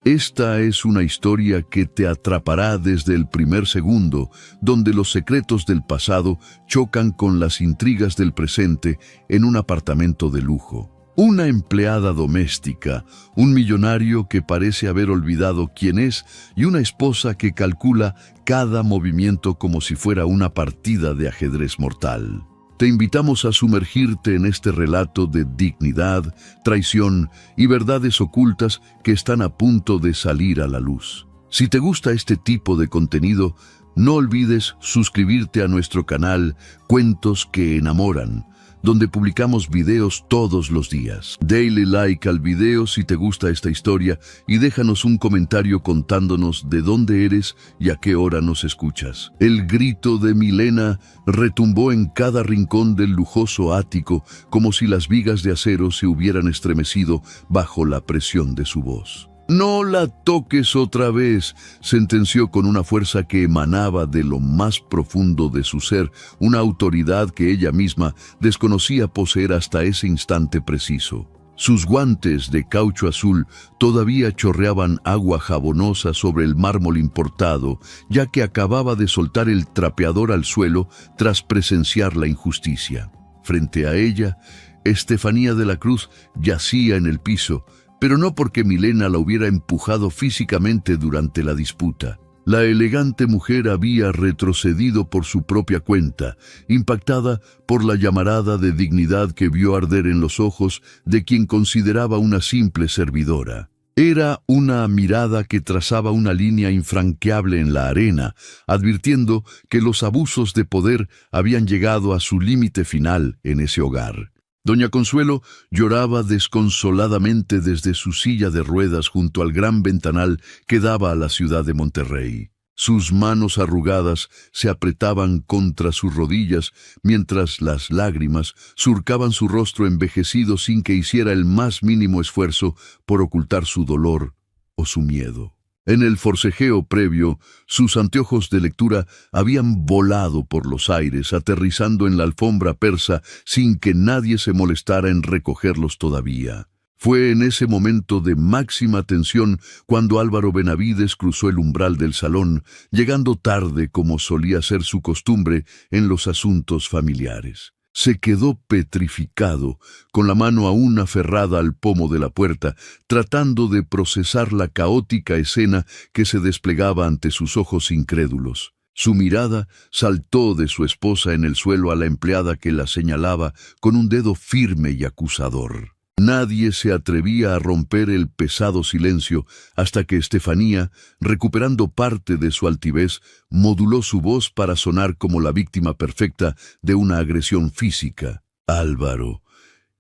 Esta es una historia que te atrapará desde el primer segundo, donde los secretos del pasado chocan con las intrigas del presente en un apartamento de lujo. Una empleada doméstica, un millonario que parece haber olvidado quién es y una esposa que calcula cada movimiento como si fuera una partida de ajedrez mortal. Te invitamos a sumergirte en este relato de dignidad, traición y verdades ocultas que están a punto de salir a la luz. Si te gusta este tipo de contenido, no olvides suscribirte a nuestro canal Cuentos que Enamoran, donde publicamos videos todos los días. Dale like al video si te gusta esta historia y déjanos un comentario contándonos de dónde eres y a qué hora nos escuchas. El grito de Milena retumbó en cada rincón del lujoso ático, como si las vigas de acero se hubieran estremecido bajo la presión de su voz. «No la toques otra vez», sentenció con una fuerza que emanaba de lo más profundo de su ser, una autoridad que ella misma desconocía poseer hasta ese instante preciso. Sus guantes de caucho azul todavía chorreaban agua jabonosa sobre el mármol importado, ya que acababa de soltar el trapeador al suelo tras presenciar la injusticia. Frente a ella, Estefanía de la Cruz yacía en el piso, pero no porque Milena la hubiera empujado físicamente durante la disputa. La elegante mujer había retrocedido por su propia cuenta, impactada por la llamarada de dignidad que vio arder en los ojos de quien consideraba una simple servidora. Era una mirada que trazaba una línea infranqueable en la arena, advirtiendo que los abusos de poder habían llegado a su límite final en ese hogar. Doña Consuelo lloraba desconsoladamente desde su silla de ruedas junto al gran ventanal que daba a la ciudad de Monterrey. Sus manos arrugadas se apretaban contra sus rodillas mientras las lágrimas surcaban su rostro envejecido sin que hiciera el más mínimo esfuerzo por ocultar su dolor o su miedo. En el forcejeo previo, sus anteojos de lectura habían volado por los aires, aterrizando en la alfombra persa sin que nadie se molestara en recogerlos todavía. Fue en ese momento de máxima tensión cuando Álvaro Benavides cruzó el umbral del salón, llegando tarde como solía ser su costumbre en los asuntos familiares. Se quedó petrificado, con la mano aún aferrada al pomo de la puerta, tratando de procesar la caótica escena que se desplegaba ante sus ojos incrédulos. Su mirada saltó de su esposa en el suelo a la empleada que la señalaba con un dedo firme y acusador. Nadie se atrevía a romper el pesado silencio hasta que Estefanía, recuperando parte de su altivez, moduló su voz para sonar como la víctima perfecta de una agresión física. «Álvaro,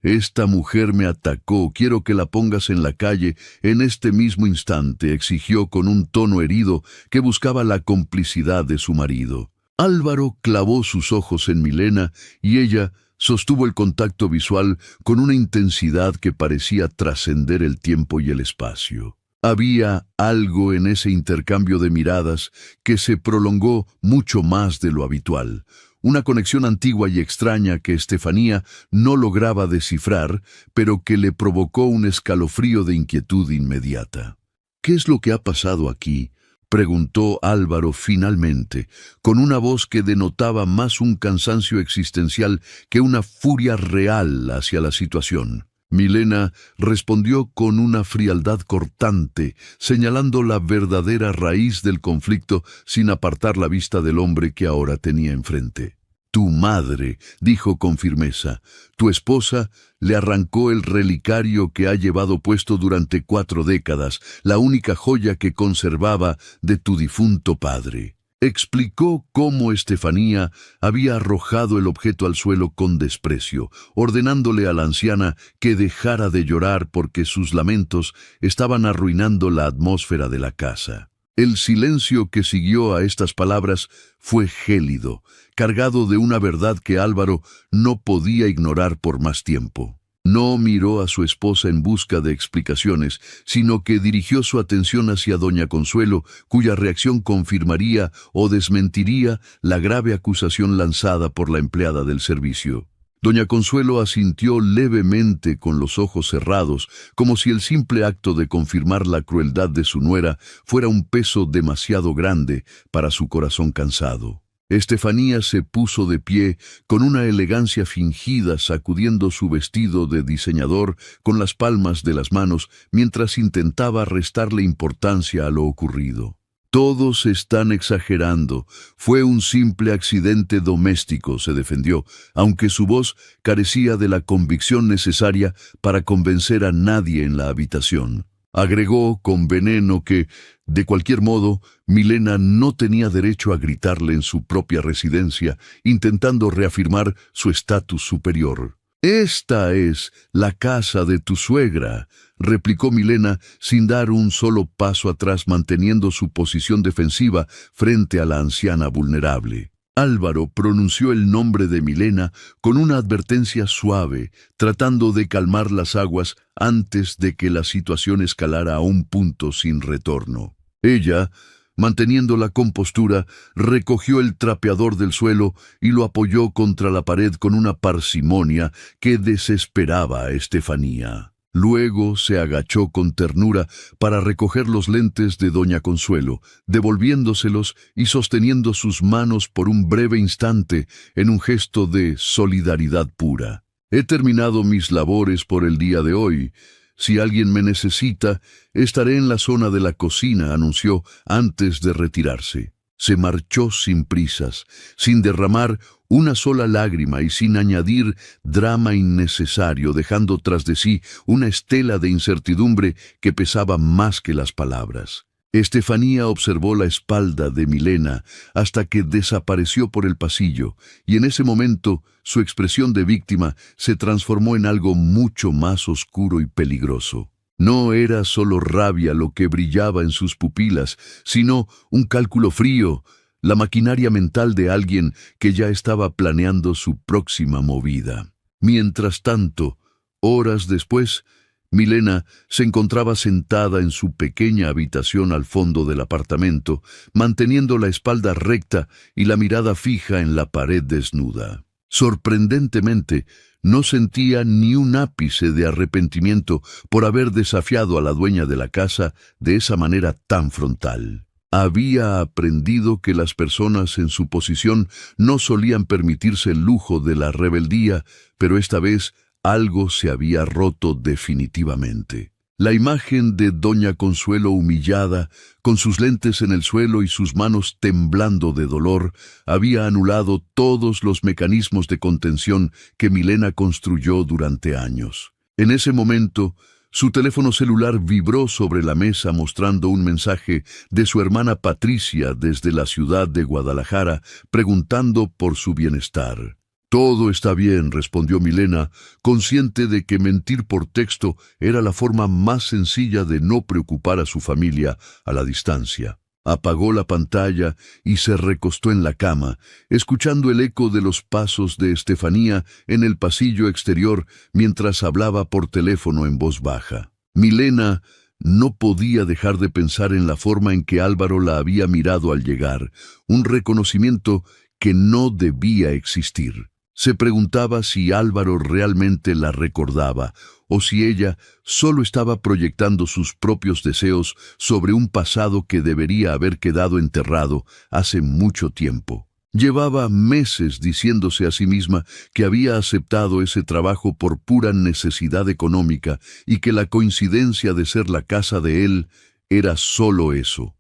esta mujer me atacó, quiero que la pongas en la calle en este mismo instante», exigió con un tono herido que buscaba la complicidad de su marido. Álvaro clavó sus ojos en Milena y ella sostuvo el contacto visual con una intensidad que parecía trascender el tiempo y el espacio. Había algo en ese intercambio de miradas que se prolongó mucho más de lo habitual, una conexión antigua y extraña que Estefanía no lograba descifrar, pero que le provocó un escalofrío de inquietud inmediata. «¿Qué es lo que ha pasado aquí?», preguntó Álvaro finalmente, con una voz que denotaba más un cansancio existencial que una furia real hacia la situación. Milena respondió con una frialdad cortante, señalando la verdadera raíz del conflicto sin apartar la vista del hombre que ahora tenía enfrente. «Tu madre», dijo con firmeza, «tu esposa le arrancó el relicario que ha llevado puesto durante 4 décadas, la única joya que conservaba de tu difunto padre». Explicó cómo Estefanía había arrojado el objeto al suelo con desprecio, ordenándole a la anciana que dejara de llorar porque sus lamentos estaban arruinando la atmósfera de la casa. El silencio que siguió a estas palabras fue gélido, cargado de una verdad que Álvaro no podía ignorar por más tiempo. No miró a su esposa en busca de explicaciones, sino que dirigió su atención hacia doña Consuelo, cuya reacción confirmaría o desmentiría la grave acusación lanzada por la empleada del servicio. Doña Consuelo asintió levemente con los ojos cerrados, como si el simple acto de confirmar la crueldad de su nuera fuera un peso demasiado grande para su corazón cansado. Estefanía se puso de pie con una elegancia fingida, sacudiendo su vestido de diseñador con las palmas de las manos mientras intentaba restarle importancia a lo ocurrido. Todos están exagerando. Fue un simple accidente doméstico, se defendió, aunque su voz carecía de la convicción necesaria para convencer a nadie en la habitación. Agregó con veneno que, de cualquier modo, Milena no tenía derecho a gritarle en su propia residencia, intentando reafirmar su estatus superior. «Esta es la casa de tu suegra», replicó Milena sin dar un solo paso atrás, manteniendo su posición defensiva frente a la anciana vulnerable. Álvaro pronunció el nombre de Milena con una advertencia suave, tratando de calmar las aguas antes de que la situación escalara a un punto sin retorno. Ella, manteniendo la compostura, recogió el trapeador del suelo y lo apoyó contra la pared con una parsimonia que desesperaba a Estefanía. Luego se agachó con ternura para recoger los lentes de doña Consuelo, devolviéndoselos y sosteniendo sus manos por un breve instante en un gesto de solidaridad pura. «He terminado mis labores por el día de hoy. Si alguien me necesita, estaré en la zona de la cocina», anunció antes de retirarse. Se marchó sin prisas, sin derramar una sola lágrima y sin añadir drama innecesario, dejando tras de sí una estela de incertidumbre que pesaba más que las palabras. Estefanía observó la espalda de Milena hasta que desapareció por el pasillo, y en ese momento su expresión de víctima se transformó en algo mucho más oscuro y peligroso. No era solo rabia lo que brillaba en sus pupilas, sino un cálculo frío, la maquinaria mental de alguien que ya estaba planeando su próxima movida. Mientras tanto, horas después, Milena se encontraba sentada en su pequeña habitación al fondo del apartamento, manteniendo la espalda recta y la mirada fija en la pared desnuda. Sorprendentemente, no sentía ni un ápice de arrepentimiento por haber desafiado a la dueña de la casa de esa manera tan frontal. Había aprendido que las personas en su posición no solían permitirse el lujo de la rebeldía, pero esta vez algo se había roto definitivamente. La imagen de doña Consuelo humillada, con sus lentes en el suelo y sus manos temblando de dolor, había anulado todos los mecanismos de contención que Milena construyó durante años. En ese momento, su teléfono celular vibró sobre la mesa mostrando un mensaje de su hermana Patricia desde la ciudad de Guadalajara, preguntando por su bienestar. «Todo está bien», respondió Milena, consciente de que mentir por texto era la forma más sencilla de no preocupar a su familia a la distancia. Apagó la pantalla y se recostó en la cama, escuchando el eco de los pasos de Estefanía en el pasillo exterior mientras hablaba por teléfono en voz baja. Milena no podía dejar de pensar en la forma en que Álvaro la había mirado al llegar, un reconocimiento que no debía existir. Se preguntaba si Álvaro realmente la recordaba o si ella solo estaba proyectando sus propios deseos sobre un pasado que debería haber quedado enterrado hace mucho tiempo. Llevaba meses diciéndose a sí misma que había aceptado ese trabajo por pura necesidad económica y que la coincidencia de ser la casa de él era solo eso,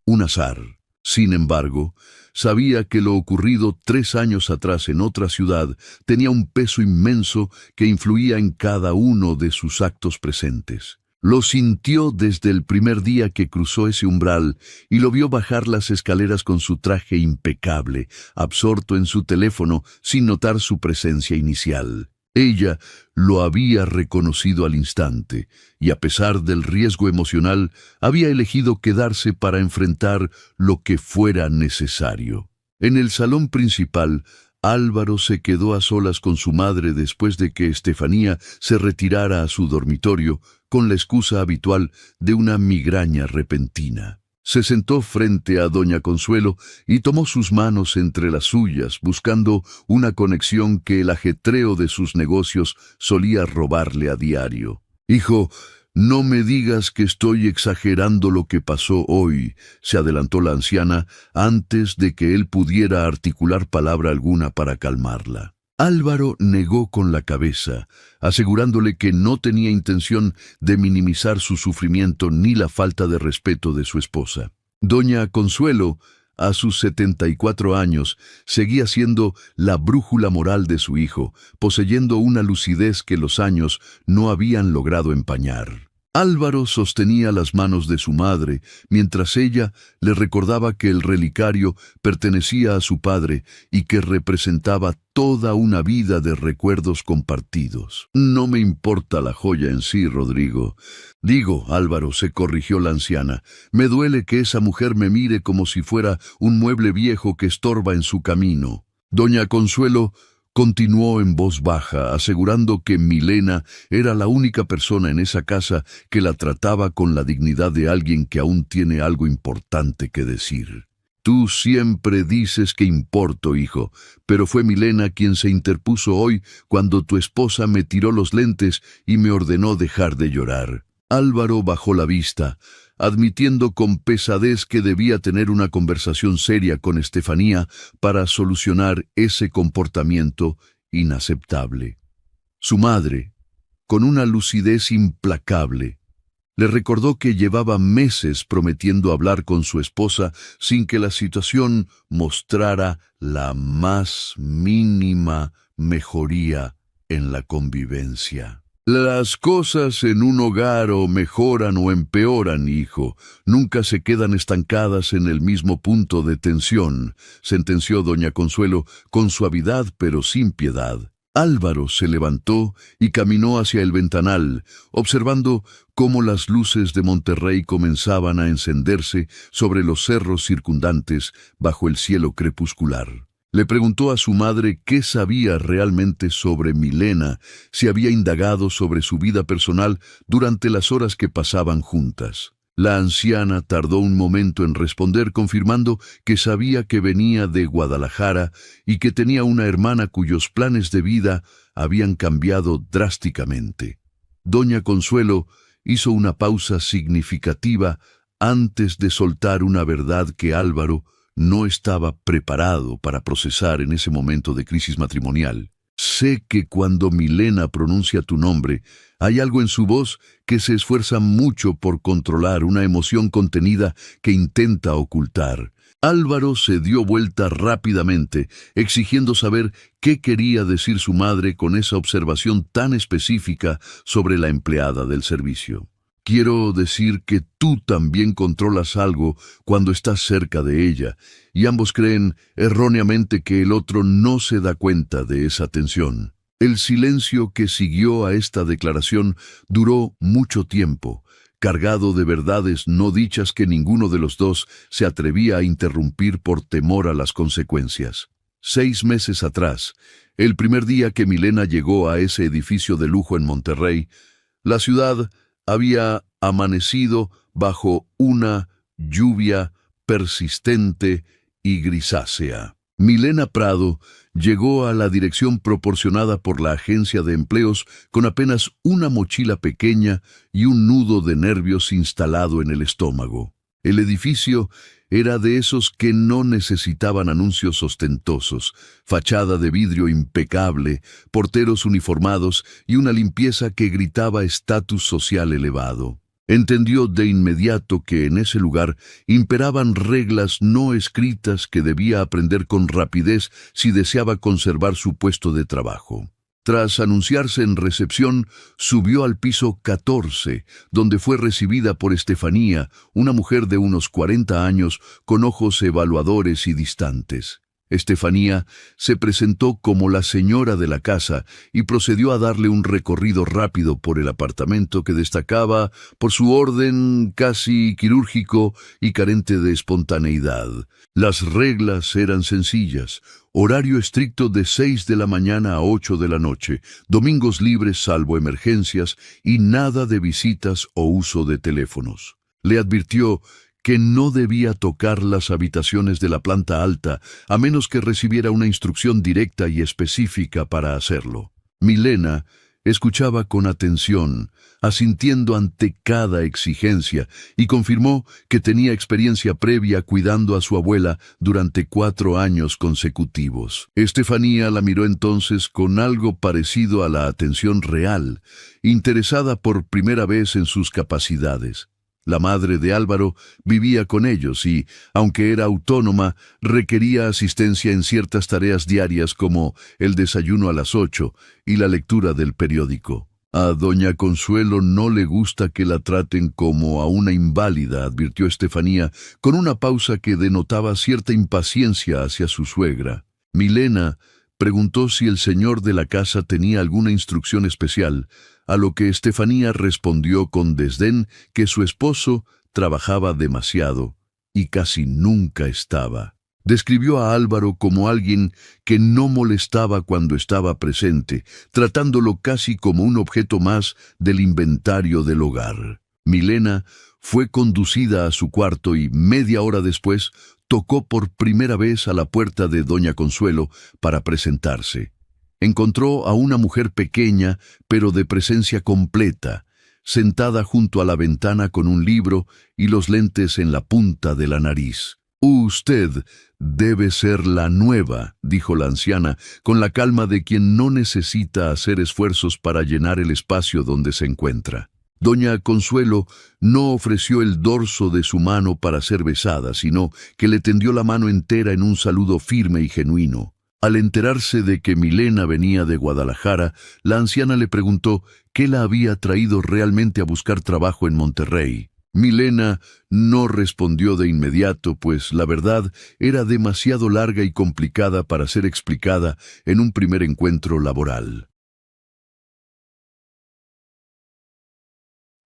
un azar. Sin embargo, sabía que lo ocurrido 3 años atrás en otra ciudad tenía un peso inmenso que influía en cada uno de sus actos presentes. Lo sintió desde el primer día que cruzó ese umbral y lo vio bajar las escaleras con su traje impecable, absorto en su teléfono sin notar su presencia inicial. Ella lo había reconocido al instante, y a pesar del riesgo emocional, había elegido quedarse para enfrentar lo que fuera necesario. En el salón principal, Álvaro se quedó a solas con su madre después de que Estefanía se retirara a su dormitorio con la excusa habitual de una migraña repentina. Se sentó frente a doña Consuelo y tomó sus manos entre las suyas, buscando una conexión que el ajetreo de sus negocios solía robarle a diario. «Hijo, no me digas que estoy exagerando lo que pasó hoy», se adelantó la anciana antes de que él pudiera articular palabra alguna para calmarla. Álvaro negó con la cabeza, asegurándole que no tenía intención de minimizar su sufrimiento ni la falta de respeto de su esposa. Doña Consuelo, a sus 74 años, seguía siendo la brújula moral de su hijo, poseyendo una lucidez que los años no habían logrado empañar. Álvaro sostenía las manos de su madre, mientras ella le recordaba que el relicario pertenecía a su padre y que representaba toda una vida de recuerdos compartidos. «No me importa la joya en sí, Rodrigo. Digo, Álvaro», se corrigió la anciana, «me duele que esa mujer me mire como si fuera un mueble viejo que estorba en su camino». Doña Consuelo continuó en voz baja, asegurando que Milena era la única persona en esa casa que la trataba con la dignidad de alguien que aún tiene algo importante que decir. «Tú siempre dices que importo, hijo, pero fue Milena quien se interpuso hoy cuando tu esposa me tiró los lentes y me ordenó dejar de llorar». Álvaro bajó la vista, admitiendo con pesadez que debía tener una conversación seria con Estefanía para solucionar ese comportamiento inaceptable. Su madre, con una lucidez implacable, le recordó que llevaba meses prometiendo hablar con su esposa sin que la situación mostrara la más mínima mejoría en la convivencia. «Las cosas en un hogar o mejoran o empeoran, hijo. Nunca se quedan estancadas en el mismo punto de tensión», sentenció doña Consuelo con suavidad pero sin piedad. Álvaro se levantó y caminó hacia el ventanal, observando cómo las luces de Monterrey comenzaban a encenderse sobre los cerros circundantes bajo el cielo crepuscular. Le preguntó a su madre qué sabía realmente sobre Milena, si había indagado sobre su vida personal durante las horas que pasaban juntas. La anciana tardó un momento en responder, confirmando que sabía que venía de Guadalajara y que tenía una hermana cuyos planes de vida habían cambiado drásticamente. Doña Consuelo hizo una pausa significativa antes de soltar una verdad que Álvaro no estaba preparado para procesar en ese momento de crisis matrimonial. «Sé que cuando Milena pronuncia tu nombre, hay algo en su voz que se esfuerza mucho por controlar una emoción contenida que intenta ocultar». Álvaro se dio vuelta rápidamente, exigiendo saber qué quería decir su madre con esa observación tan específica sobre la empleada del servicio. «Quiero decir que tú también controlas algo cuando estás cerca de ella, y ambos creen erróneamente que el otro no se da cuenta de esa tensión». El silencio que siguió a esta declaración duró mucho tiempo, cargado de verdades no dichas que ninguno de los dos se atrevía a interrumpir por temor a las consecuencias. 6 meses atrás, el primer día que Milena llegó a ese edificio de lujo en Monterrey, la ciudad había amanecido bajo una lluvia persistente y grisácea. Milena Prado llegó a la dirección proporcionada por la agencia de empleos con apenas una mochila pequeña y un nudo de nervios instalado en el estómago. El edificio era de esos que no necesitaban anuncios ostentosos, fachada de vidrio impecable, porteros uniformados y una limpieza que gritaba estatus social elevado. Entendió de inmediato que en ese lugar imperaban reglas no escritas que debía aprender con rapidez si deseaba conservar su puesto de trabajo. Tras anunciarse en recepción, subió al piso 14, donde fue recibida por Estefanía, una mujer de unos 40 años con ojos evaluadores y distantes. Estefanía se presentó como la señora de la casa y procedió a darle un recorrido rápido por el apartamento que destacaba por su orden casi quirúrgico y carente de espontaneidad. Las reglas eran sencillas: horario estricto de 6 de la mañana a 8 de la noche, domingos libres salvo emergencias y nada de visitas o uso de teléfonos. Le advirtió que no debía tocar las habitaciones de la planta alta a menos que recibiera una instrucción directa y específica para hacerlo. Milena escuchaba con atención, asintiendo ante cada exigencia, y confirmó que tenía experiencia previa cuidando a su abuela durante 4 años consecutivos. Estefanía la miró entonces con algo parecido a la atención real, interesada por primera vez en sus capacidades. La madre de Álvaro vivía con ellos y, aunque era autónoma, requería asistencia en ciertas tareas diarias como el desayuno a las 8 y la lectura del periódico. A doña Consuelo no le gusta que la traten como a una inválida, advirtió Estefanía, con una pausa que denotaba cierta impaciencia hacia su suegra. Milena preguntó si el señor de la casa tenía alguna instrucción especial, a lo que Estefanía respondió con desdén que su esposo trabajaba demasiado y casi nunca estaba. Describió a Álvaro como alguien que no molestaba cuando estaba presente, tratándolo casi como un objeto más del inventario del hogar. Milena fue conducida a su cuarto y media hora después tocó por primera vez a la puerta de doña Consuelo para presentarse. Encontró a una mujer pequeña, pero de presencia completa, sentada junto a la ventana con un libro y los lentes en la punta de la nariz. «Usted debe ser la nueva», dijo la anciana, con la calma de quien no necesita hacer esfuerzos para llenar el espacio donde se encuentra. Doña Consuelo no ofreció el dorso de su mano para ser besada, sino que le tendió la mano entera en un saludo firme y genuino. Al enterarse de que Milena venía de Guadalajara, la anciana le preguntó qué la había traído realmente a buscar trabajo en Monterrey. Milena no respondió de inmediato, pues la verdad era demasiado larga y complicada para ser explicada en un primer encuentro laboral.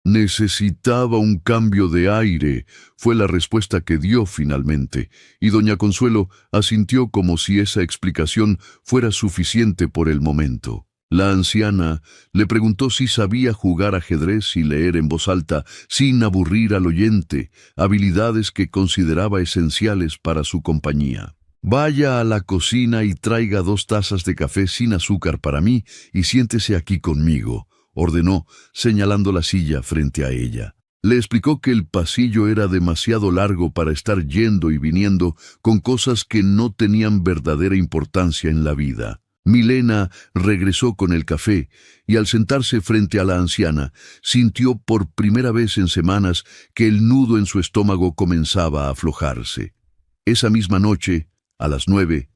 «Necesitaba un cambio de aire», fue la respuesta que dio finalmente, y doña Consuelo asintió como si esa explicación fuera suficiente por el momento. La anciana le preguntó si sabía jugar ajedrez y leer en voz alta sin aburrir al oyente, habilidades que consideraba esenciales para su compañía. «Vaya a la cocina y traiga 2 tazas de café sin azúcar para mí y siéntese aquí conmigo», ordenó, señalando la silla frente a ella. Le explicó que el pasillo era demasiado largo para estar yendo y viniendo con cosas que no tenían verdadera importancia en la vida. Milena regresó con el café y al sentarse frente a la anciana, sintió por primera vez en semanas que el nudo en su estómago comenzaba a aflojarse. Esa misma noche, a las 9,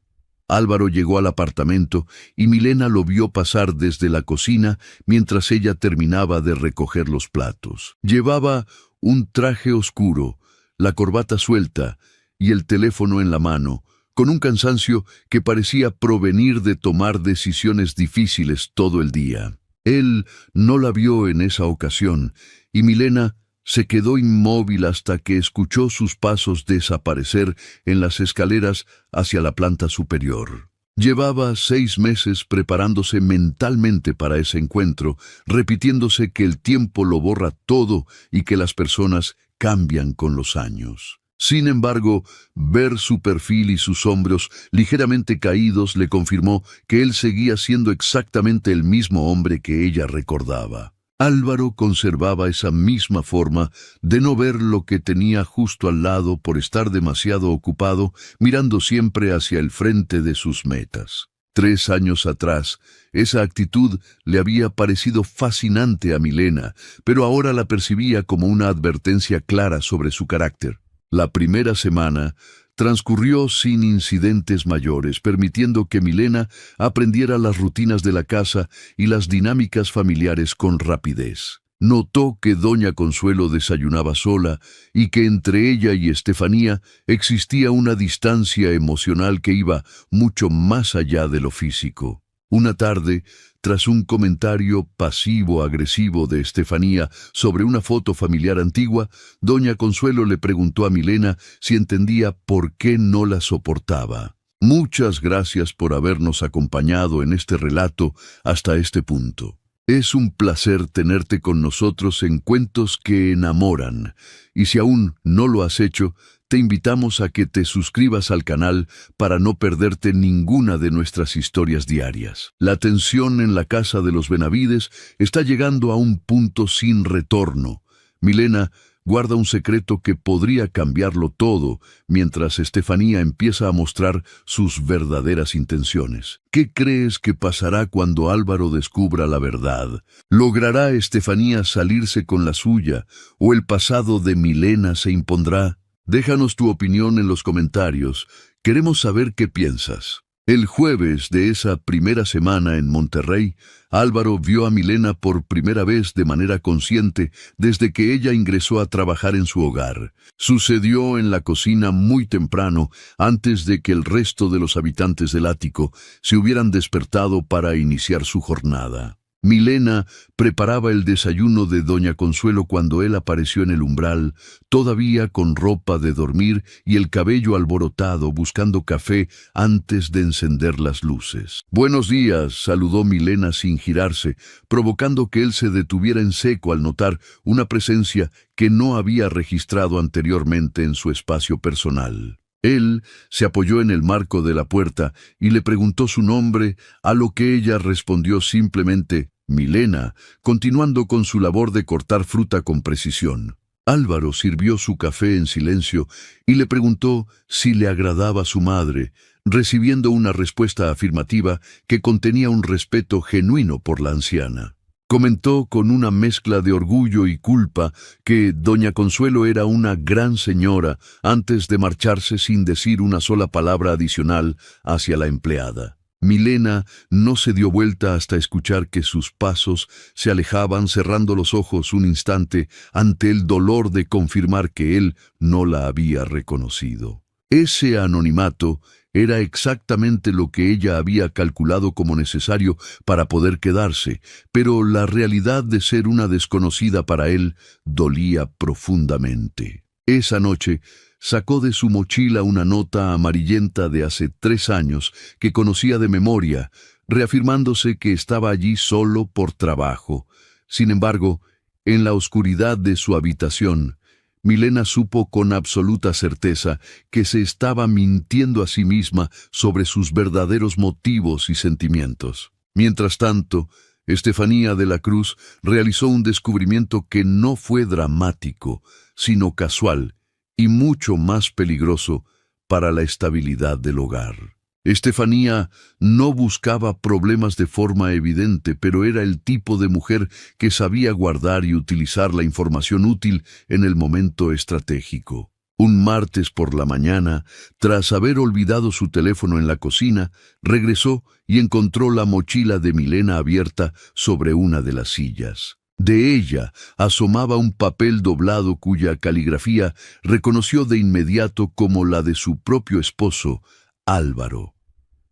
Álvaro llegó al apartamento y Milena lo vio pasar desde la cocina mientras ella terminaba de recoger los platos. Llevaba un traje oscuro, la corbata suelta y el teléfono en la mano, con un cansancio que parecía provenir de tomar decisiones difíciles todo el día. Él no la vio en esa ocasión y Milena se quedó inmóvil hasta que escuchó sus pasos desaparecer en las escaleras hacia la planta superior. Llevaba 6 meses preparándose mentalmente para ese encuentro, repitiéndose que el tiempo lo borra todo y que las personas cambian con los años. Sin embargo, ver su perfil y sus hombros ligeramente caídos le confirmó que él seguía siendo exactamente el mismo hombre que ella recordaba. Álvaro conservaba esa misma forma de no ver lo que tenía justo al lado por estar demasiado ocupado, mirando siempre hacia el frente de sus metas. 3 años atrás, esa actitud le había parecido fascinante a Milena, pero ahora la percibía como una advertencia clara sobre su carácter. La primera semana transcurrió sin incidentes mayores, permitiendo que Milena aprendiera las rutinas de la casa y las dinámicas familiares con rapidez. Notó que doña Consuelo desayunaba sola y que entre ella y Estefanía existía una distancia emocional que iba mucho más allá de lo físico. Una tarde, tras un comentario pasivo-agresivo de Estefanía sobre una foto familiar antigua, doña Consuelo le preguntó a Milena si entendía por qué no la soportaba. «Muchas gracias por habernos acompañado en este relato hasta este punto. Es un placer tenerte con nosotros en Cuentos que Enamoran, y si aún no lo has hecho, te invitamos a que te suscribas al canal para no perderte ninguna de nuestras historias diarias. La tensión en la casa de los Benavides está llegando a un punto sin retorno. Milena guarda un secreto que podría cambiarlo todo, mientras Estefanía empieza a mostrar sus verdaderas intenciones. ¿Qué crees que pasará cuando Álvaro descubra la verdad? ¿Logrará Estefanía salirse con la suya, o el pasado de Milena se impondrá? Déjanos tu opinión en los comentarios. Queremos saber qué piensas. El jueves de esa primera semana en Monterrey, Álvaro vio a Milena por primera vez de manera consciente desde que ella ingresó a trabajar en su hogar. Sucedió en la cocina muy temprano, antes de que el resto de los habitantes del ático se hubieran despertado para iniciar su jornada. Milena preparaba el desayuno de doña Consuelo cuando él apareció en el umbral, todavía con ropa de dormir y el cabello alborotado, buscando café antes de encender las luces. «Buenos días», saludó Milena sin girarse, provocando que él se detuviera en seco al notar una presencia que no había registrado anteriormente en su espacio personal. Él se apoyó en el marco de la puerta y le preguntó su nombre, a lo que ella respondió simplemente «Milena», continuando con su labor de cortar fruta con precisión. Álvaro sirvió su café en silencio y le preguntó si le agradaba su madre, recibiendo una respuesta afirmativa que contenía un respeto genuino por la anciana. Comentó con una mezcla de orgullo y culpa que doña Consuelo era una gran señora antes de marcharse sin decir una sola palabra adicional hacia la empleada. Milena no se dio vuelta hasta escuchar que sus pasos se alejaban, cerrando los ojos un instante ante el dolor de confirmar que él no la había reconocido. Ese anonimato era exactamente lo que ella había calculado como necesario para poder quedarse, pero la realidad de ser una desconocida para él dolía profundamente. Esa noche sacó de su mochila una nota amarillenta de hace 3 años que conocía de memoria, reafirmándose que estaba allí solo por trabajo. Sin embargo, en la oscuridad de su habitación, Milena supo con absoluta certeza que se estaba mintiendo a sí misma sobre sus verdaderos motivos y sentimientos. Mientras tanto, Estefanía de la Cruz realizó un descubrimiento que no fue dramático, sino casual y mucho más peligroso para la estabilidad del hogar. Estefanía no buscaba problemas de forma evidente, pero era el tipo de mujer que sabía guardar y utilizar la información útil en el momento estratégico. Un martes por la mañana, tras haber olvidado su teléfono en la cocina, regresó y encontró la mochila de Milena abierta sobre una de las sillas. De ella asomaba un papel doblado cuya caligrafía reconoció de inmediato como la de su propio esposo, Álvaro.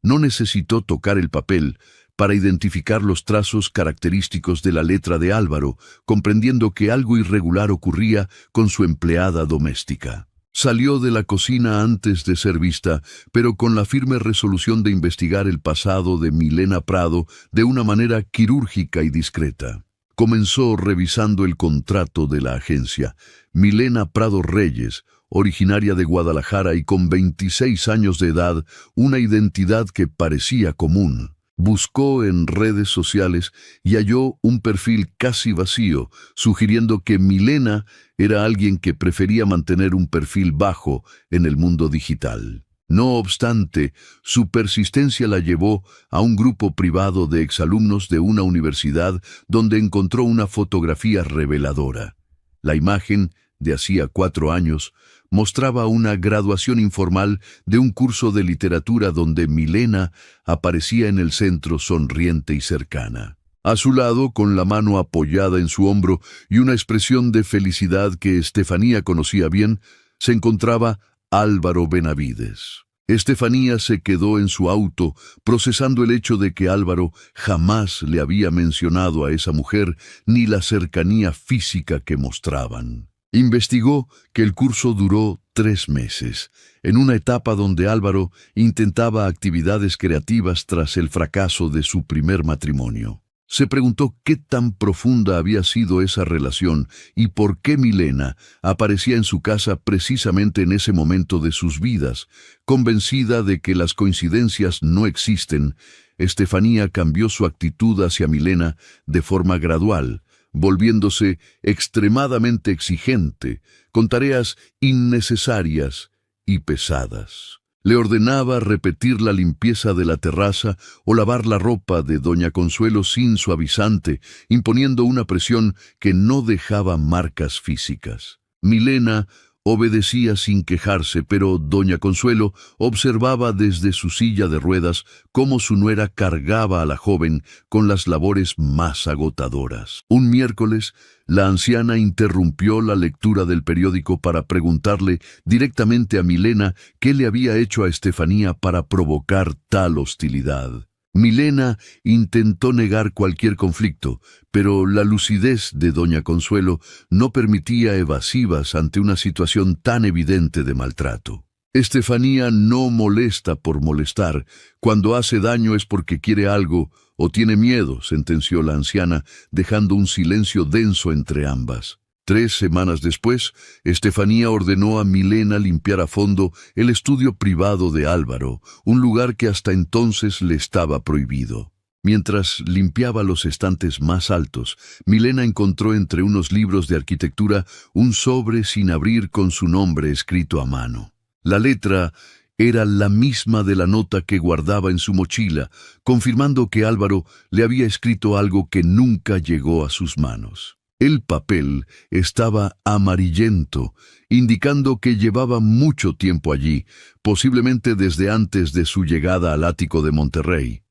No necesitó tocar el papel para identificar los trazos característicos de la letra de Álvaro, comprendiendo que algo irregular ocurría con su empleada doméstica. Salió de la cocina antes de ser vista, pero con la firme resolución de investigar el pasado de Milena Prado de una manera quirúrgica y discreta. Comenzó revisando el contrato de la agencia. Milena Prado Reyes, originaria de Guadalajara y con 26 años de edad, una identidad que parecía común. Buscó en redes sociales y halló un perfil casi vacío, sugiriendo que Milena era alguien que prefería mantener un perfil bajo en el mundo digital. No obstante, su persistencia la llevó a un grupo privado de exalumnos de una universidad donde encontró una fotografía reveladora. La imagen, de hacía 4 años, mostraba una graduación informal de un curso de literatura donde Milena aparecía en el centro sonriente y cercana. A su lado, con la mano apoyada en su hombro y una expresión de felicidad que Estefanía conocía bien, se encontraba Álvaro Benavides. Estefanía se quedó en su auto, procesando el hecho de que Álvaro jamás le había mencionado a esa mujer ni la cercanía física que mostraban. Investigó que el curso duró 3 meses, en una etapa donde Álvaro intentaba actividades creativas tras el fracaso de su primer matrimonio. Se preguntó qué tan profunda había sido esa relación y por qué Milena aparecía en su casa precisamente en ese momento de sus vidas. Convencida de que las coincidencias no existen, Estefanía cambió su actitud hacia Milena de forma gradual, volviéndose extremadamente exigente, con tareas innecesarias y pesadas. Le ordenaba repetir la limpieza de la terraza o lavar la ropa de doña Consuelo sin suavizante, imponiendo una presión que no dejaba marcas físicas. Milena obedecía sin quejarse, pero doña Consuelo observaba desde su silla de ruedas cómo su nuera cargaba a la joven con las labores más agotadoras. Un miércoles, la anciana interrumpió la lectura del periódico para preguntarle directamente a Milena qué le había hecho a Estefanía para provocar tal hostilidad. Milena intentó negar cualquier conflicto, pero la lucidez de doña Consuelo no permitía evasivas ante una situación tan evidente de maltrato. Estefanía no molesta por molestar. Cuando hace daño es porque quiere algo o tiene miedo, sentenció la anciana, dejando un silencio denso entre ambas. 3 semanas después, Estefanía ordenó a Milena limpiar a fondo el estudio privado de Álvaro, un lugar que hasta entonces le estaba prohibido. Mientras limpiaba los estantes más altos, Milena encontró entre unos libros de arquitectura un sobre sin abrir con su nombre escrito a mano. La letra era la misma de la nota que guardaba en su mochila, confirmando que Álvaro le había escrito algo que nunca llegó a sus manos. El papel estaba amarillento, indicando que llevaba mucho tiempo allí, posiblemente desde antes de su llegada al ático de Monterrey.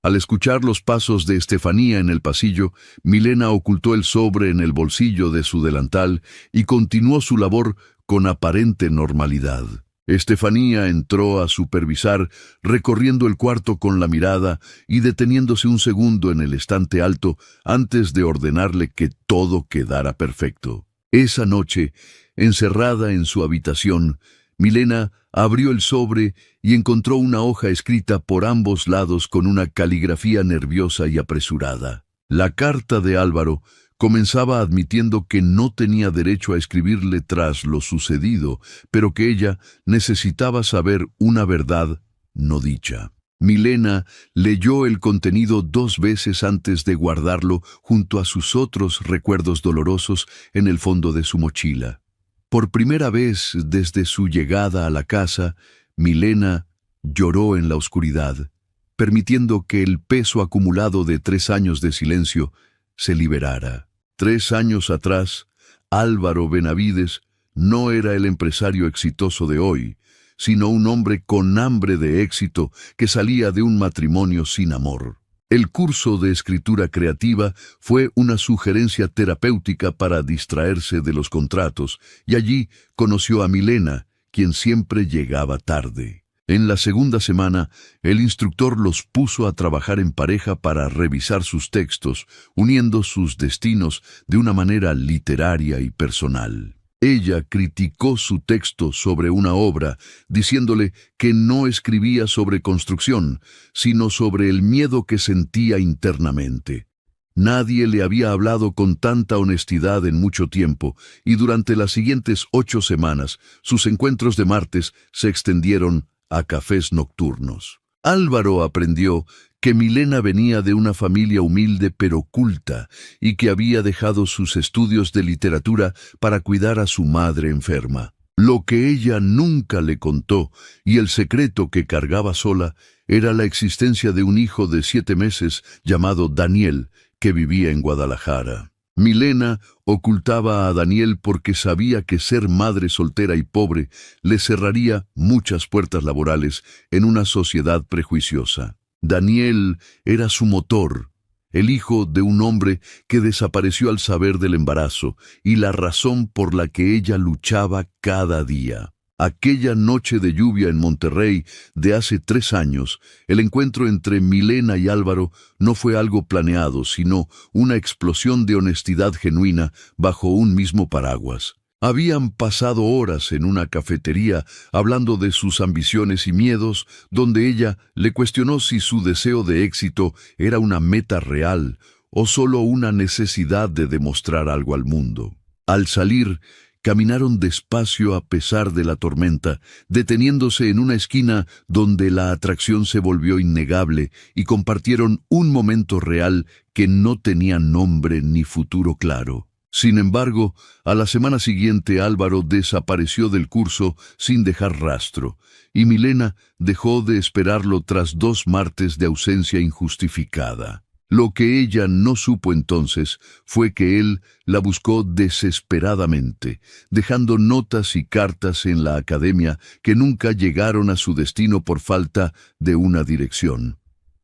Al escuchar los pasos de Estefanía en el pasillo, Milena ocultó el sobre en el bolsillo de su delantal y continuó su labor con aparente normalidad. Estefanía entró a supervisar, recorriendo el cuarto con la mirada y deteniéndose un segundo en el estante alto antes de ordenarle que todo quedara perfecto. Esa noche, encerrada en su habitación, Milena abrió el sobre y encontró una hoja escrita por ambos lados con una caligrafía nerviosa y apresurada. La carta de Álvaro comenzaba admitiendo que no tenía derecho a escribirle tras lo sucedido, pero que ella necesitaba saber una verdad no dicha. Milena leyó el contenido 2 veces antes de guardarlo junto a sus otros recuerdos dolorosos en el fondo de su mochila. Por primera vez desde su llegada a la casa, Milena lloró en la oscuridad, permitiendo que el peso acumulado de 3 años de silencio se liberara. 3 años atrás, Álvaro Benavides no era el empresario exitoso de hoy, sino un hombre con hambre de éxito que salía de un matrimonio sin amor. El curso de escritura creativa fue una sugerencia terapéutica para distraerse de los contratos, y allí conoció a Milena, quien siempre llegaba tarde. En la segunda semana, el instructor los puso a trabajar en pareja para revisar sus textos, uniendo sus destinos de una manera literaria y personal. Ella criticó su texto sobre una obra, diciéndole que no escribía sobre construcción, sino sobre el miedo que sentía internamente. Nadie le había hablado con tanta honestidad en mucho tiempo, y durante las siguientes 8 semanas, sus encuentros de martes se extendieron a cafés nocturnos. Álvaro aprendió que Milena venía de una familia humilde pero culta y que había dejado sus estudios de literatura para cuidar a su madre enferma. Lo que ella nunca le contó y el secreto que cargaba sola era la existencia de un hijo de 7 meses llamado Daniel que vivía en Guadalajara. Milena ocultaba a Daniel porque sabía que ser madre soltera y pobre le cerraría muchas puertas laborales en una sociedad prejuiciosa. Daniel era su motor, el hijo de un hombre que desapareció al saber del embarazo y la razón por la que ella luchaba cada día. Aquella noche de lluvia en Monterrey de hace 3 años, el encuentro entre Milena y Álvaro no fue algo planeado, sino una explosión de honestidad genuina bajo un mismo paraguas. Habían pasado horas en una cafetería hablando de sus ambiciones y miedos, donde ella le cuestionó si su deseo de éxito era una meta real o solo una necesidad de demostrar algo al mundo. Al salir, caminaron despacio a pesar de la tormenta, deteniéndose en una esquina donde la atracción se volvió innegable y compartieron un momento real que no tenía nombre ni futuro claro. Sin embargo, a la semana siguiente Álvaro desapareció del curso sin dejar rastro, y Milena dejó de esperarlo tras 2 martes de ausencia injustificada. Lo que ella no supo entonces fue que él la buscó desesperadamente, dejando notas y cartas en la academia que nunca llegaron a su destino por falta de una dirección.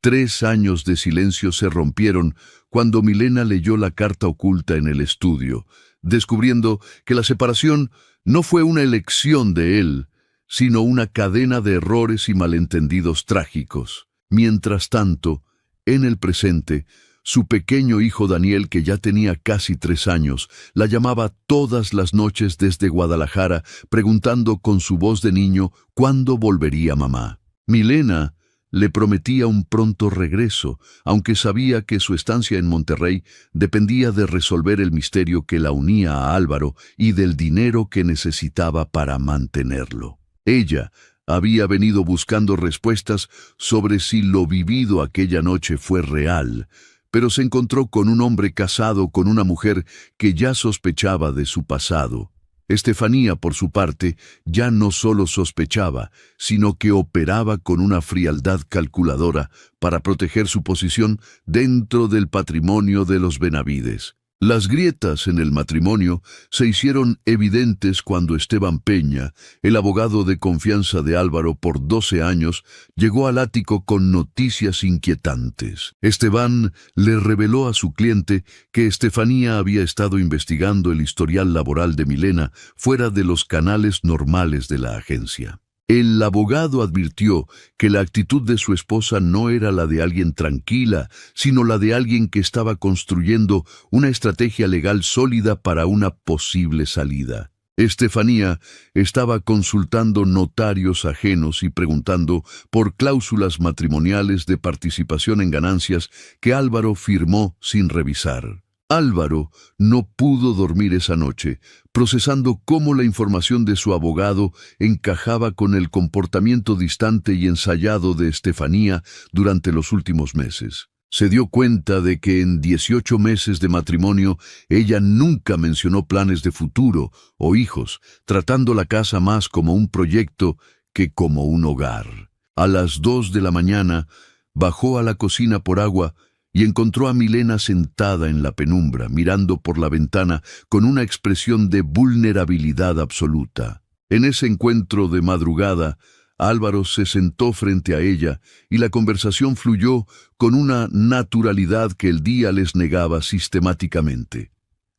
3 años de silencio se rompieron cuando Milena leyó la carta oculta en el estudio, descubriendo que la separación no fue una elección de él, sino una cadena de errores y malentendidos trágicos. Mientras tanto, en el presente, su pequeño hijo Daniel, que ya tenía casi 3 años, la llamaba todas las noches desde Guadalajara, preguntando con su voz de niño cuándo volvería mamá. Milena le prometía un pronto regreso, aunque sabía que su estancia en Monterrey dependía de resolver el misterio que la unía a Álvaro y del dinero que necesitaba para mantenerlo. Ella había venido buscando respuestas sobre si lo vivido aquella noche fue real, pero se encontró con un hombre casado con una mujer que ya sospechaba de su pasado. Estefanía, por su parte, ya no solo sospechaba, sino que operaba con una frialdad calculadora para proteger su posición dentro del patrimonio de los Benavides. Las grietas en el matrimonio se hicieron evidentes cuando Esteban Peña, el abogado de confianza de Álvaro por 12 años, llegó al ático con noticias inquietantes. Esteban le reveló a su cliente que Estefanía había estado investigando el historial laboral de Milena fuera de los canales normales de la agencia. El abogado advirtió que la actitud de su esposa no era la de alguien tranquila, sino la de alguien que estaba construyendo una estrategia legal sólida para una posible salida. Estefanía estaba consultando notarios ajenos y preguntando por cláusulas matrimoniales de participación en ganancias que Álvaro firmó sin revisar. Álvaro no pudo dormir esa noche, procesando cómo la información de su abogado encajaba con el comportamiento distante y ensayado de Estefanía durante los últimos meses. Se dio cuenta de que en 18 meses de matrimonio ella nunca mencionó planes de futuro o hijos, tratando la casa más como un proyecto que como un hogar. A las 2 de la mañana, bajó a la cocina por agua y encontró a Milena sentada en la penumbra, mirando por la ventana con una expresión de vulnerabilidad absoluta. En ese encuentro de madrugada, Álvaro se sentó frente a ella y la conversación fluyó con una naturalidad que el día les negaba sistemáticamente.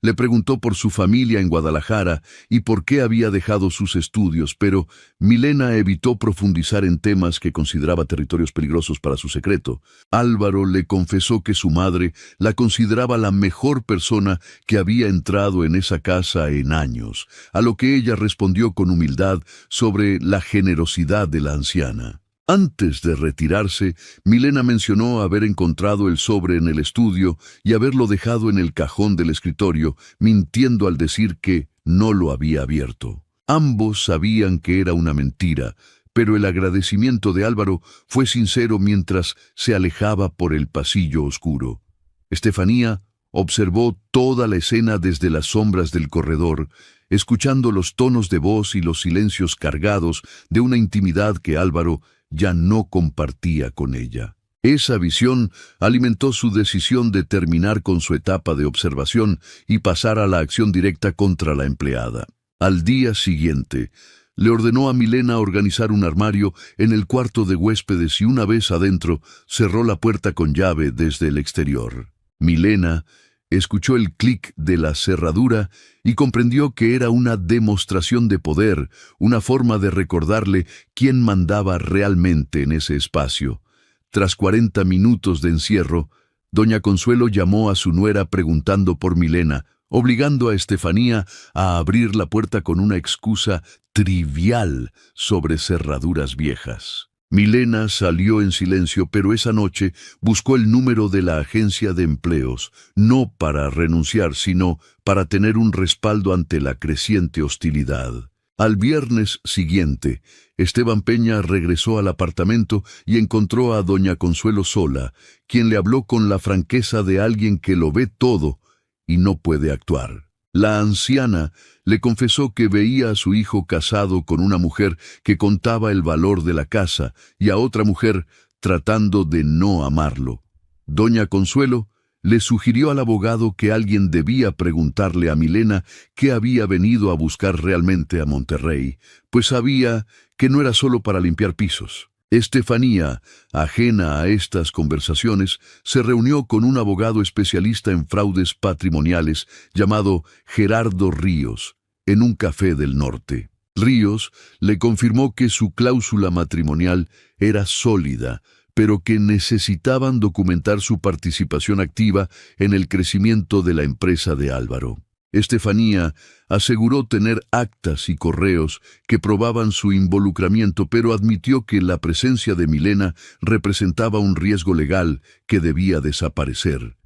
Le preguntó por su familia en Guadalajara y por qué había dejado sus estudios, pero Milena evitó profundizar en temas que consideraba territorios peligrosos para su secreto. Álvaro le confesó que su madre la consideraba la mejor persona que había entrado en esa casa en años, a lo que ella respondió con humildad sobre la generosidad de la anciana. Antes de retirarse, Milena mencionó haber encontrado el sobre en el estudio y haberlo dejado en el cajón del escritorio, mintiendo al decir que no lo había abierto. Ambos sabían que era una mentira, pero el agradecimiento de Álvaro fue sincero mientras se alejaba por el pasillo oscuro. Estefanía observó toda la escena desde las sombras del corredor, escuchando los tonos de voz y los silencios cargados de una intimidad que Álvaro ya no compartía con ella. Esa visión alimentó su decisión de terminar con su etapa de observación y pasar a la acción directa contra la empleada. Al día siguiente, le ordenó a Milena organizar un armario en el cuarto de huéspedes y una vez adentro, cerró la puerta con llave desde el exterior. Milena escuchó el clic de la cerradura y comprendió que era una demostración de poder, una forma de recordarle quién mandaba realmente en ese espacio. Tras 40 minutos de encierro, doña Consuelo llamó a su nuera preguntando por Milena. obligando a Estefanía a abrir la puerta con una excusa trivial sobre cerraduras viejas. Milena salió en silencio, pero esa noche buscó el número de la agencia de empleos, no para renunciar, sino para tener un respaldo ante la creciente hostilidad. Al viernes siguiente, Esteban Peña regresó al apartamento y encontró a doña Consuelo sola, quien le habló con la franqueza de alguien que lo ve todo y no puede actuar. La anciana le confesó que veía a su hijo casado con una mujer que contaba el valor de la casa y a otra mujer tratando de no amarlo. Doña Consuelo le sugirió al abogado que alguien debía preguntarle a Milena qué había venido a buscar realmente a Monterrey, pues sabía que no era solo para limpiar pisos. Estefanía, ajena a estas conversaciones, se reunió con un abogado especialista en fraudes patrimoniales llamado Gerardo Ríos, en un café del norte. Ríos le confirmó que su cláusula matrimonial era sólida, pero que necesitaban documentar su participación activa en el crecimiento de la empresa de Álvaro. Estefanía aseguró tener actas y correos que probaban su involucramiento, pero admitió que la presencia de Milena representaba un riesgo legal que debía desaparecer.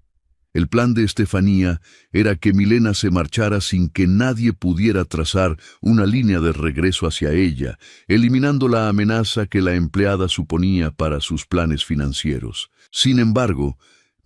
El plan de Estefanía era que Milena se marchara sin que nadie pudiera trazar una línea de regreso hacia ella, eliminando la amenaza que la empleada suponía para sus planes financieros. Sin embargo,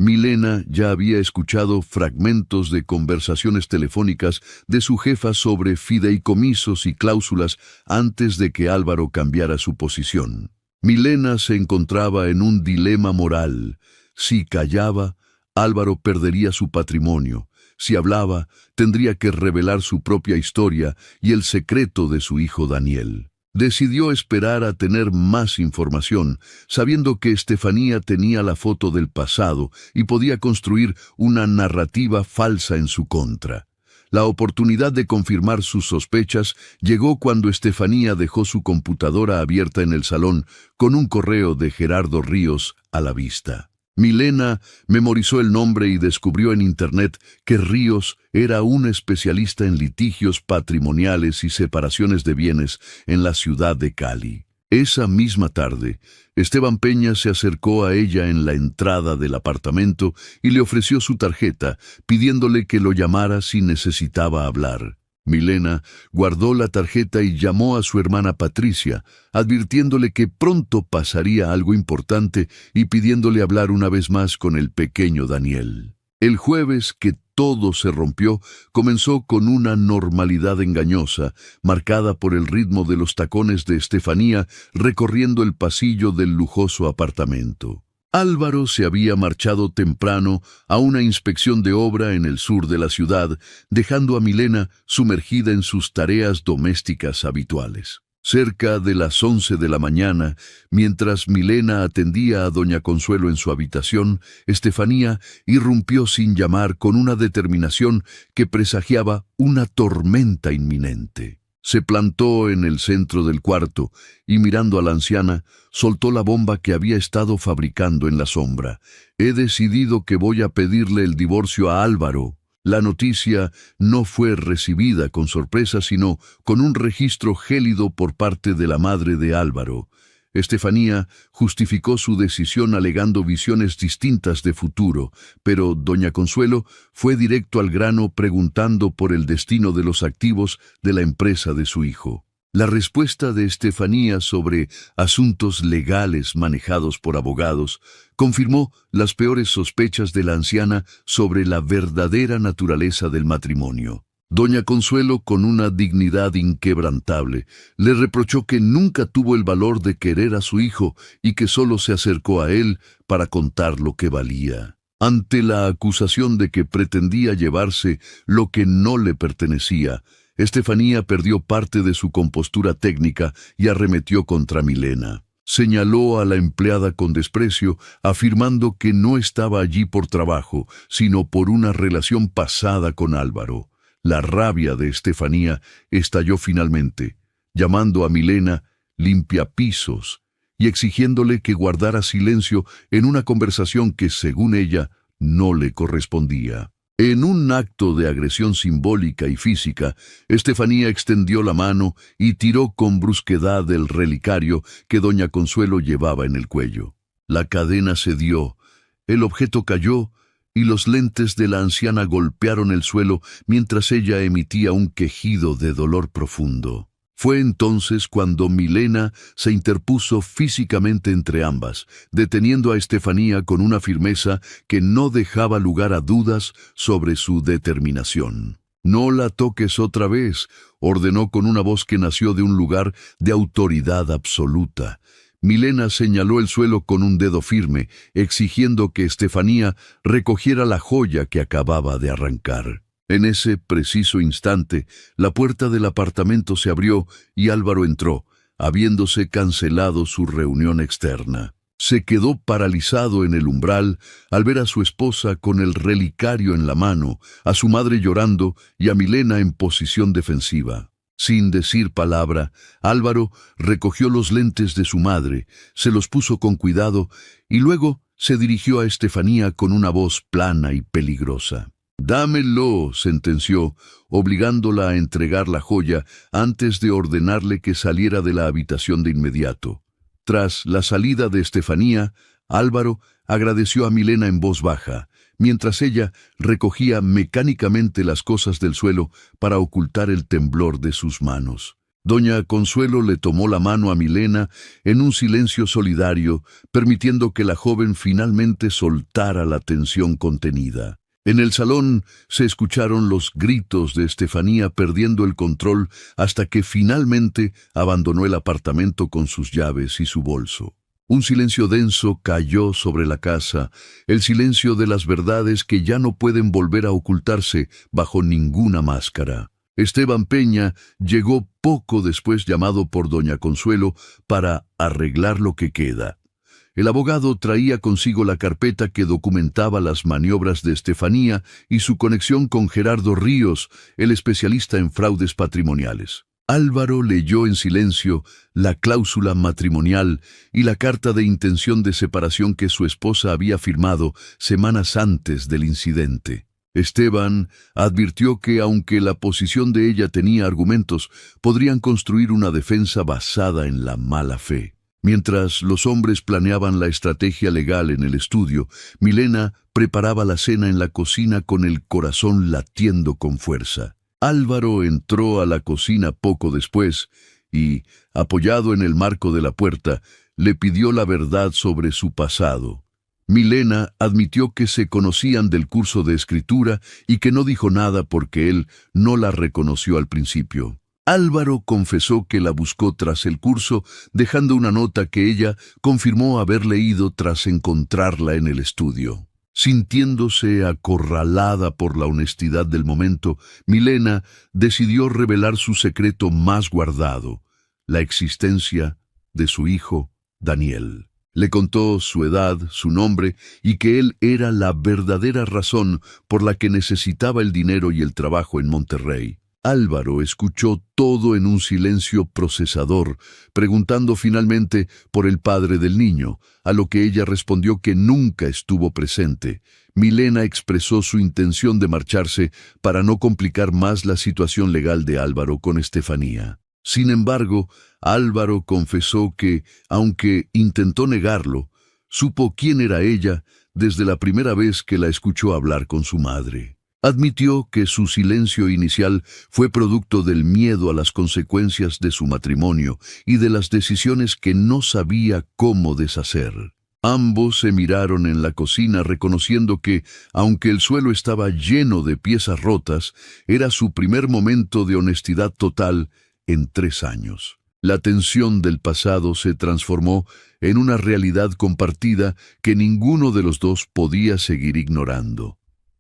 Milena ya había escuchado fragmentos de conversaciones telefónicas de su jefa sobre fideicomisos y cláusulas antes de que Álvaro cambiara su posición. Milena se encontraba en un dilema moral. Si callaba, Álvaro perdería su patrimonio. Si hablaba, tendría que revelar su propia historia y el secreto de su hijo Daniel. Decidió esperar a tener más información, sabiendo que Estefanía tenía la foto del pasado y podía construir una narrativa falsa en su contra. La oportunidad de confirmar sus sospechas llegó cuando Estefanía dejó su computadora abierta en el salón con un correo de Gerardo Ríos a la vista. Milena memorizó el nombre y descubrió en Internet que Ríos era un especialista en litigios patrimoniales y separaciones de bienes en la ciudad de Cali. Esa misma tarde, Esteban Peña se acercó a ella en la entrada del apartamento y le ofreció su tarjeta, pidiéndole que lo llamara si necesitaba hablar. Milena guardó la tarjeta y llamó a su hermana Patricia, advirtiéndole que pronto pasaría algo importante y pidiéndole hablar una vez más con el pequeño Daniel. El jueves que todo se rompió, comenzó con una normalidad engañosa, marcada por el ritmo de los tacones de Estefanía recorriendo el pasillo del lujoso apartamento. Álvaro se había marchado temprano a una inspección de obra en el sur de la ciudad, dejando a Milena sumergida en sus tareas domésticas habituales. Cerca de las 11 de la mañana, mientras Milena atendía a doña Consuelo en su habitación, Estefanía irrumpió sin llamar con una determinación que presagiaba una tormenta inminente. Se plantó en el centro del cuarto y, mirando a la anciana, soltó la bomba que había estado fabricando en la sombra. «He decidido que voy a pedirle el divorcio a Álvaro». La noticia no fue recibida con sorpresa, sino con un registro gélido por parte de la madre de Álvaro. Estefanía justificó su decisión alegando visiones distintas de futuro, pero doña Consuelo fue directo al grano preguntando por el destino de los activos de la empresa de su hijo. La respuesta de Estefanía sobre asuntos legales manejados por abogados confirmó las peores sospechas de la anciana sobre la verdadera naturaleza del matrimonio. Doña Consuelo, con una dignidad inquebrantable, le reprochó que nunca tuvo el valor de querer a su hijo y que solo se acercó a él para contar lo que valía. Ante la acusación de que pretendía llevarse lo que no le pertenecía, Estefanía perdió parte de su compostura técnica y arremetió contra Milena. Señaló a la empleada con desprecio, afirmando que no estaba allí por trabajo, sino por una relación pasada con Álvaro. La rabia de Estefanía estalló finalmente, llamando a Milena limpiapisos y exigiéndole que guardara silencio en una conversación que, según ella, no le correspondía. En un acto de agresión simbólica y física, Estefanía extendió la mano y tiró con brusquedad el relicario que doña Consuelo llevaba en el cuello. La cadena cedió, el objeto cayó y los lentes de la anciana golpearon el suelo mientras ella emitía un quejido de dolor profundo. Fue entonces cuando Milena se interpuso físicamente entre ambas, deteniendo a Estefanía con una firmeza que no dejaba lugar a dudas sobre su determinación. «No la toques otra vez», ordenó con una voz que nació de un lugar de autoridad absoluta. Milena señaló el suelo con un dedo firme, exigiendo que Estefanía recogiera la joya que acababa de arrancar. En ese preciso instante, la puerta del apartamento se abrió y Álvaro entró, habiéndose cancelado su reunión externa. Se quedó paralizado en el umbral al ver a su esposa con el relicario en la mano, a su madre llorando y a Milena en posición defensiva. Sin decir palabra, Álvaro recogió los lentes de su madre, se los puso con cuidado y luego se dirigió a Estefanía con una voz plana y peligrosa. «Dámelo», sentenció, obligándola a entregar la joya antes de ordenarle que saliera de la habitación de inmediato. Tras la salida de Estefanía, Álvaro agradeció a Milena en voz baja, mientras ella recogía mecánicamente las cosas del suelo para ocultar el temblor de sus manos. Doña Consuelo le tomó la mano a Milena en un silencio solidario, permitiendo que la joven finalmente soltara la tensión contenida. En el salón se escucharon los gritos de Estefanía perdiendo el control hasta que finalmente abandonó el apartamento con sus llaves y su bolso. Un silencio denso cayó sobre la casa, el silencio de las verdades que ya no pueden volver a ocultarse bajo ninguna máscara. Esteban Peña llegó poco después, llamado por doña Consuelo para arreglar lo que queda. El abogado traía consigo la carpeta que documentaba las maniobras de Estefanía y su conexión con Gerardo Ríos, el especialista en fraudes patrimoniales. Álvaro leyó en silencio la cláusula matrimonial y la carta de intención de separación que su esposa había firmado semanas antes del incidente. Esteban advirtió que, aunque la posición de ella tenía argumentos, podrían construir una defensa basada en la mala fe. Mientras los hombres planeaban la estrategia legal en el estudio, Milena preparaba la cena en la cocina con el corazón latiendo con fuerza. Álvaro entró a la cocina poco después y, apoyado en el marco de la puerta, le pidió la verdad sobre su pasado. Milena admitió que se conocían del curso de escritura y que no dijo nada porque él no la reconoció al principio. Álvaro confesó que la buscó tras el curso, dejando una nota que ella confirmó haber leído tras encontrarla en el estudio. Sintiéndose acorralada por la honestidad del momento, Milena decidió revelar su secreto más guardado, la existencia de su hijo Daniel. Le contó su edad, su nombre y que él era la verdadera razón por la que necesitaba el dinero y el trabajo en Monterrey. Álvaro escuchó todo en un silencio procesador, preguntando finalmente por el padre del niño, a lo que ella respondió que nunca estuvo presente. Milena expresó su intención de marcharse para no complicar más la situación legal de Álvaro con Estefanía. Sin embargo, Álvaro confesó que, aunque intentó negarlo, supo quién era ella desde la primera vez que la escuchó hablar con su madre. Admitió que su silencio inicial fue producto del miedo a las consecuencias de su matrimonio y de las decisiones que no sabía cómo deshacer. Ambos se miraron en la cocina reconociendo que, aunque el suelo estaba lleno de piezas rotas, era su primer momento de honestidad total en 3 años. La tensión del pasado se transformó en una realidad compartida que ninguno de los dos podía seguir ignorando.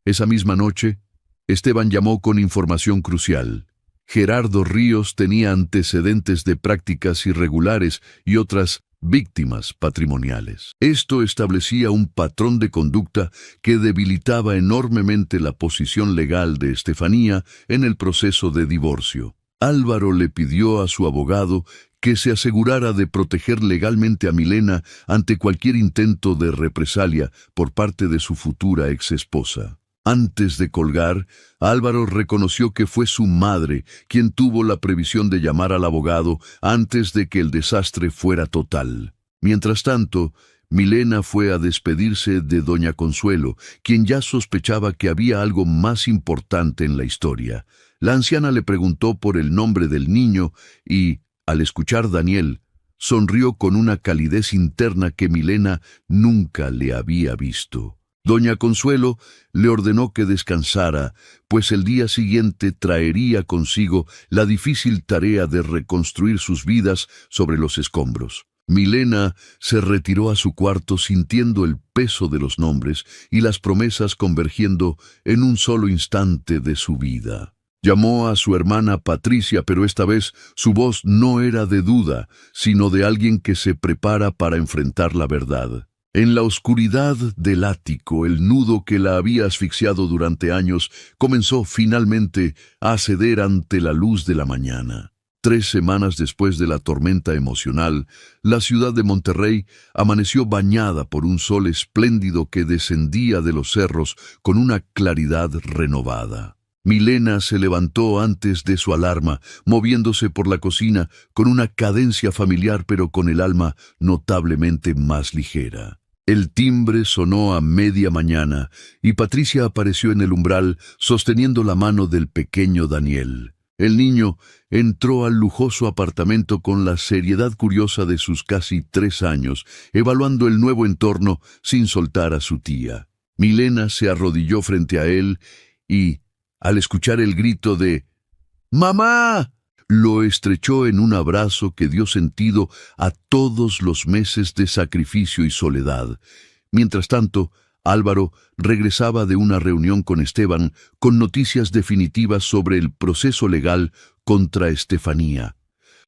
Esa misma noche, Esteban llamó con información crucial. Gerardo Ríos tenía antecedentes de prácticas irregulares y otras víctimas patrimoniales. Esto establecía un patrón de conducta que debilitaba enormemente la posición legal de Estefanía en el proceso de divorcio. Álvaro le pidió a su abogado que se asegurara de proteger legalmente a Milena ante cualquier intento de represalia por parte de su futura exesposa. Antes de colgar, Álvaro reconoció que fue su madre quien tuvo la previsión de llamar al abogado antes de que el desastre fuera total. Mientras tanto, Milena fue a despedirse de doña Consuelo, quien ya sospechaba que había algo más importante en la historia. La anciana le preguntó por el nombre del niño y, al escuchar Daniel, sonrió con una calidez interna que Milena nunca le había visto. Doña Consuelo le ordenó que descansara, pues el día siguiente traería consigo la difícil tarea de reconstruir sus vidas sobre los escombros. Milena se retiró a su cuarto sintiendo el peso de los nombres y las promesas convergiendo en un solo instante de su vida. Llamó a su hermana Patricia, pero esta vez su voz no era de duda, sino de alguien que se prepara para enfrentar la verdad. En la oscuridad del ático, el nudo que la había asfixiado durante años comenzó finalmente a ceder ante la luz de la mañana. 3 semanas después de la tormenta emocional, la ciudad de Monterrey amaneció bañada por un sol espléndido que descendía de los cerros con una claridad renovada. Milena se levantó antes de su alarma, moviéndose por la cocina con una cadencia familiar pero con el alma notablemente más ligera. El timbre sonó a media mañana y Patricia apareció en el umbral sosteniendo la mano del pequeño Daniel. El niño entró al lujoso apartamento con la seriedad curiosa de sus casi 3 años, evaluando el nuevo entorno sin soltar a su tía. Milena se arrodilló frente a él y, al escuchar el grito de ¡Mamá!, lo estrechó en un abrazo que dio sentido a todos los meses de sacrificio y soledad. Mientras tanto, Álvaro regresaba de una reunión con Esteban con noticias definitivas sobre el proceso legal contra Estefanía.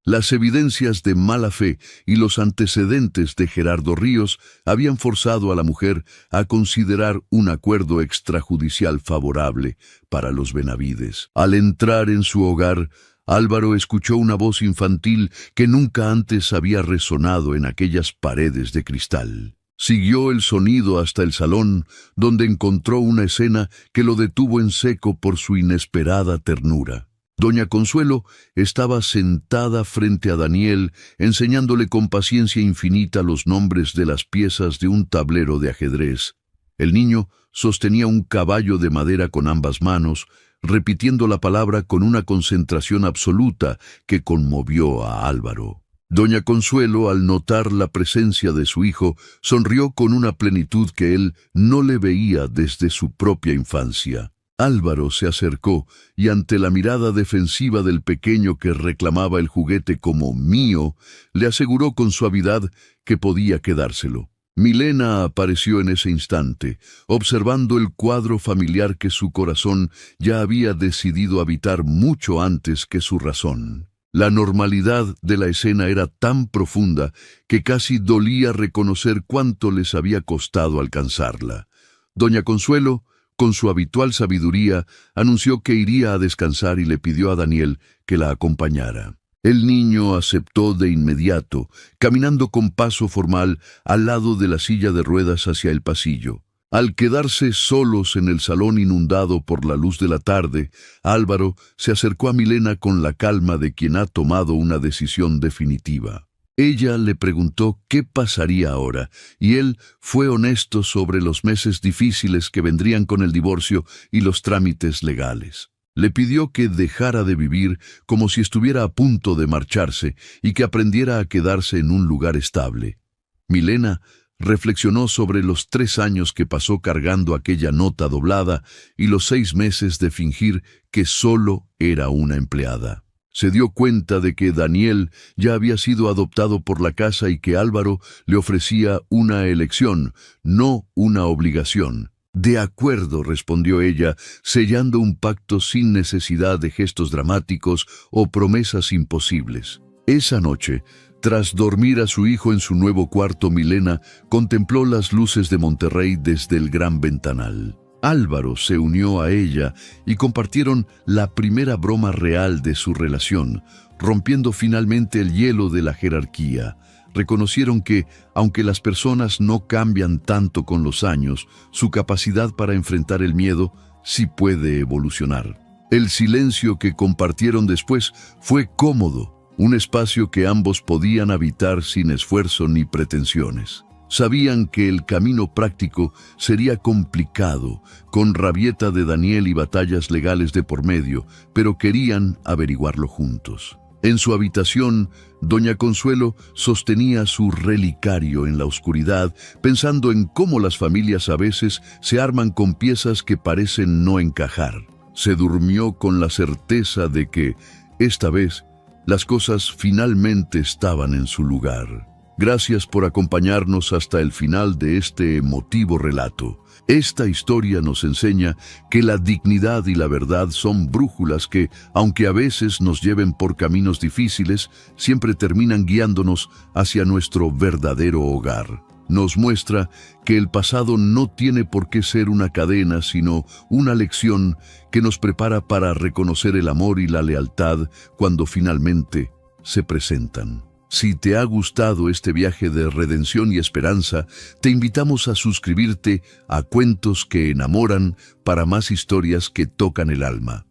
Las evidencias de mala fe y los antecedentes de Gerardo Ríos habían forzado a la mujer a considerar un acuerdo extrajudicial favorable para los Benavides. Al entrar en su hogar, Álvaro escuchó una voz infantil que nunca antes había resonado en aquellas paredes de cristal. Siguió el sonido hasta el salón, donde encontró una escena que lo detuvo en seco por su inesperada ternura. Doña Consuelo estaba sentada frente a Daniel, enseñándole con paciencia infinita los nombres de las piezas de un tablero de ajedrez. El niño sostenía un caballo de madera con ambas manos, repitiendo la palabra con una concentración absoluta que conmovió a Álvaro. Doña Consuelo, al notar la presencia de su hijo, sonrió con una plenitud que él no le veía desde su propia infancia. Álvaro se acercó y ante la mirada defensiva del pequeño que reclamaba el juguete como mío, le aseguró con suavidad que podía quedárselo. Milena apareció en ese instante, observando el cuadro familiar que su corazón ya había decidido habitar mucho antes que su razón. La normalidad de la escena era tan profunda que casi dolía reconocer cuánto les había costado alcanzarla. Doña Consuelo, con su habitual sabiduría, anunció que iría a descansar y le pidió a Daniel que la acompañara. El niño aceptó de inmediato, caminando con paso formal al lado de la silla de ruedas hacia el pasillo. Al quedarse solos en el salón inundado por la luz de la tarde, Álvaro se acercó a Milena con la calma de quien ha tomado una decisión definitiva. Ella le preguntó qué pasaría ahora, y él fue honesto sobre los meses difíciles que vendrían con el divorcio y los trámites legales. Le pidió que dejara de vivir como si estuviera a punto de marcharse y que aprendiera a quedarse en un lugar estable. Milena reflexionó sobre los 3 años que pasó cargando aquella nota doblada y los 6 meses de fingir que solo era una empleada. Se dio cuenta de que Daniel ya había sido adoptado por la casa y que Álvaro le ofrecía una elección, no una obligación. «De acuerdo», respondió ella, sellando un pacto sin necesidad de gestos dramáticos o promesas imposibles. Esa noche, tras dormir a su hijo en su nuevo cuarto, Milena contempló las luces de Monterrey desde el gran ventanal. Álvaro se unió a ella y compartieron la primera broma real de su relación, rompiendo finalmente el hielo de la jerarquía. reconocieron que, aunque las personas no cambian tanto con los años, su capacidad para enfrentar el miedo sí puede evolucionar. El silencio que compartieron después fue cómodo, un espacio que ambos podían habitar sin esfuerzo ni pretensiones. Sabían que el camino práctico sería complicado, con rabieta de Daniel y batallas legales de por medio, pero querían averiguarlo juntos. En su habitación, doña Consuelo sostenía su relicario en la oscuridad, pensando en cómo las familias a veces se arman con piezas que parecen no encajar. Se durmió con la certeza de que, esta vez, las cosas finalmente estaban en su lugar. Gracias por acompañarnos hasta el final de este emotivo relato. Esta historia nos enseña que la dignidad y la verdad son brújulas que, aunque a veces nos lleven por caminos difíciles, siempre terminan guiándonos hacia nuestro verdadero hogar. Nos muestra que el pasado no tiene por qué ser una cadena, sino una lección que nos prepara para reconocer el amor y la lealtad cuando finalmente se presentan. Si te ha gustado este viaje de redención y esperanza, te invitamos a suscribirte a Cuentos que Enamoran para más historias que tocan el alma.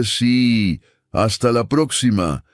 Sí, hasta la próxima.